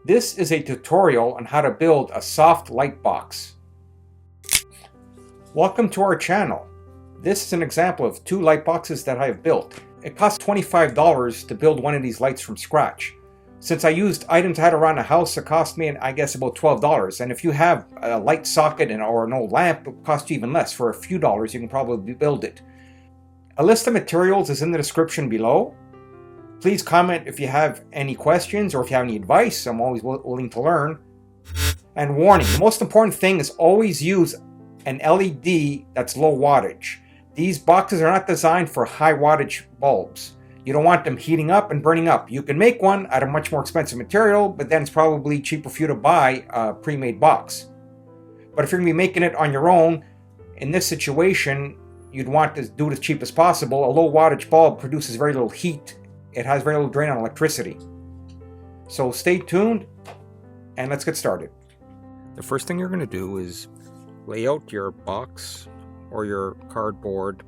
This is a tutorial on how to build a soft light box. Welcome to our channel. This is an example of 2 light boxes that I have built. It cost $25 to build one of these lights from scratch. Since I used items I had around the house, it cost me, I guess, about $12. And if you have a light socket or an old lamp, it will cost you even less. For a few dollars, you can probably build it. A list of materials is in the description below. Please comment if you have any questions or if you have any advice. I'm always willing to learn. And warning, the most important thing is always use an LED that's low wattage. These boxes are not designed for high wattage bulbs. You don't want them heating up and burning up. You can make one out of much more expensive material, but then it's probably cheaper for you to buy a pre-made box. But if you're going to be making it on your own, in this situation, you'd want to do it as cheap as possible. A low wattage bulb produces very little heat. It has very little drain on electricity. So stay tuned and let's get started. The first thing you're going to do is lay out your box or your cardboard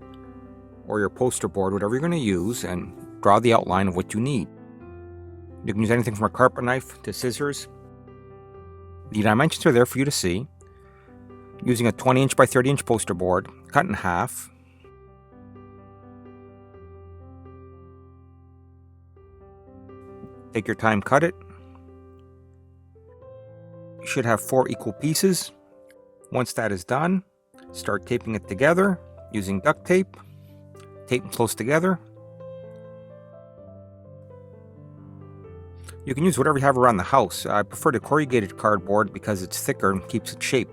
or your poster board, whatever you're going to use, and draw the outline of what you need. You can use anything from a carpet knife to scissors. The dimensions are there for you to see. Using a 20-inch by 30-inch poster board, cut in half. Take your time, cut it. You should have 4 equal pieces. Once that is done, start taping it together using duct tape. Tape them close together. You can use whatever you have around the house. I prefer the corrugated cardboard because it's thicker and keeps its shape.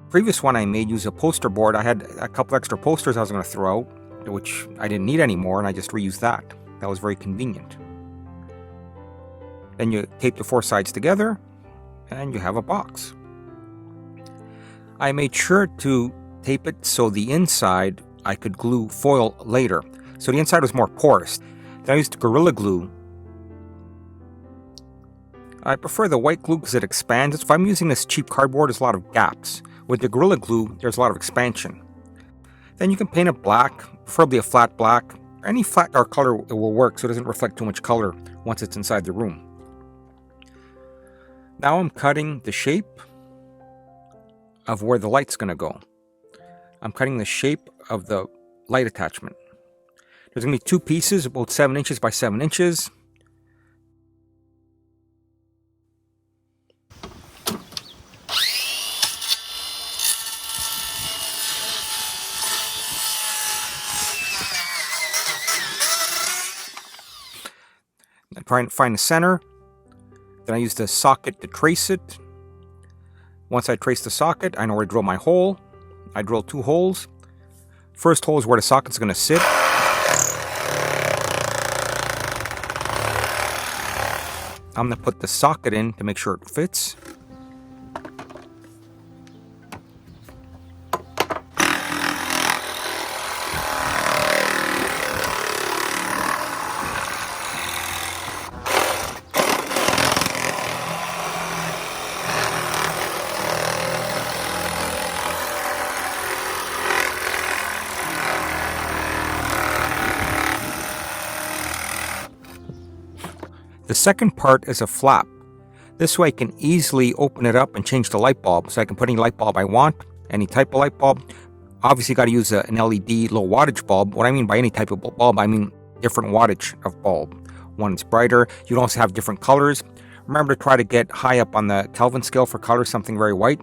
Previous one I made used a poster board. I had a couple extra posters I was going to throw out, which I didn't need anymore, and I just reused that. That was very convenient. Then you tape the 4 sides together, and you have a box. I made sure to tape it so the inside I could glue foil later. So the inside was more porous. Then I used Gorilla Glue. I prefer the white glue because it expands. If I'm using this cheap cardboard, there's a lot of gaps. With the Gorilla Glue, there's a lot of expansion. Then you can paint it black, preferably a flat black. Any flat dark color will work so it doesn't reflect too much color once it's inside the room. Now I'm cutting the shape of where the light's going to go. I'm cutting the shape of the light attachment. There's going to be 2 pieces, about 7 inches by 7 inches. I'm trying to find the center. Then I use the socket to trace it. Once I trace the socket, I know where to drill my hole. I drill 2 holes. First hole is where the socket's going to sit. I'm going to put the socket in to make sure it fits. The second part is a flap. This way I can easily open it up and change the light bulb. So I can put any light bulb I want, any type of light bulb. Obviously got to use an LED low wattage bulb. What I mean by any type of bulb, I mean different wattage of bulb. One is brighter. You can also have different colors. Remember to try to get high up on the Kelvin scale for color, something very white.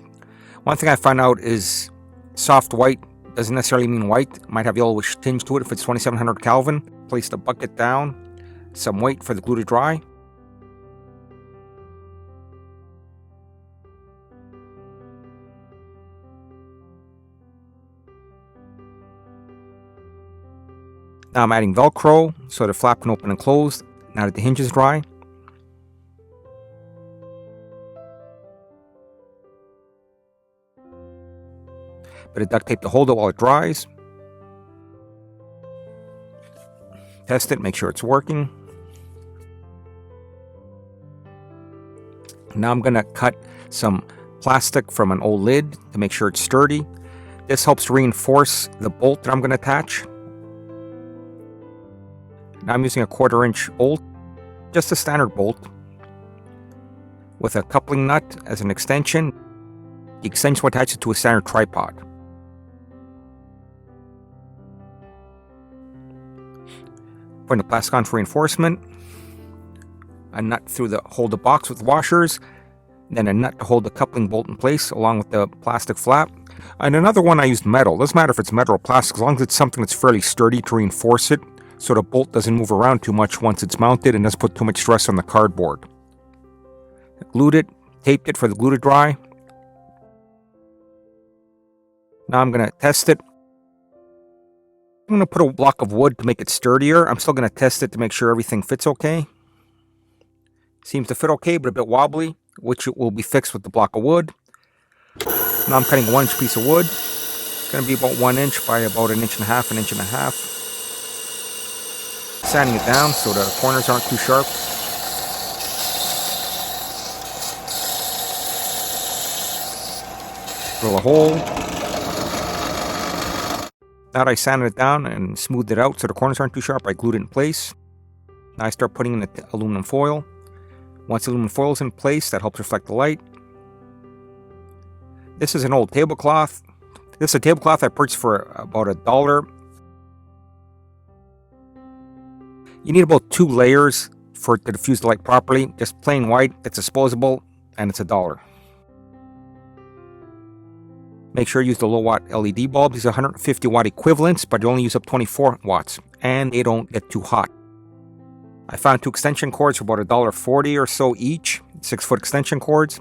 One thing I found out is soft white doesn't necessarily mean white. It might have yellowish tinge to it if it's 2700 Kelvin. Place the bucket down. Some wait for the glue to dry. Now I'm adding Velcro so the flap can open and close now that the hinge is dry. Bit of duct tape to hold it while it dries. Test it, make sure it's working. Now I'm going to cut some plastic from an old lid to make sure it's sturdy. This helps reinforce the bolt that I'm going to attach. Now I'm using a 1/4 inch bolt, just a standard bolt. with a coupling nut as an extension. The extension will attach it to a standard tripod. Putting the plastic on for reinforcement. A nut through the hold the box with washers. Then a nut to hold the coupling bolt in place along with the plastic flap. And another one I used metal. Doesn't matter if it's metal or plastic, as long as it's something that's fairly sturdy to reinforce it, so the bolt doesn't move around too much once it's mounted and doesn't put too much stress on the cardboard. I glued it, taped it for the glue to dry. Now I'm going to test it. I'm going to put a block of wood to make it sturdier. I'm still going to test it to make sure everything fits okay. Seems to fit okay, but a bit wobbly, which it will be fixed with the block of wood. Now I'm cutting a 1 inch piece of wood. It's going to be about 1 inch by about 1.5 inches, 1.5 inches. Sanding it down so the corners aren't too sharp. Drill a hole. Now that I sanded it down and smoothed it out so the corners aren't too sharp, I glued it in place. Now I start putting in the aluminum foil. Once the aluminum foil is in place, that helps reflect the light. This is an old tablecloth. This is a tablecloth I purchased for about $1. You need about 2 layers for it to diffuse the light properly. Just plain white, it's disposable, and it's $1. Make sure you use the low watt LED bulb. These are 150 watt equivalents, but you only use up 24 watts, and they don't get too hot. I found 2 extension cords for about $1.40 or so each, 6-foot extension cords.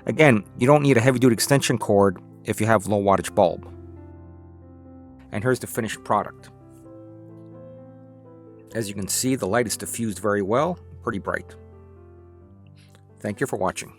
Again, you don't need a heavy-duty extension cord if you have low wattage bulb. And here's the finished product. As you can see, the light is diffused very well, pretty bright. Thank you for watching.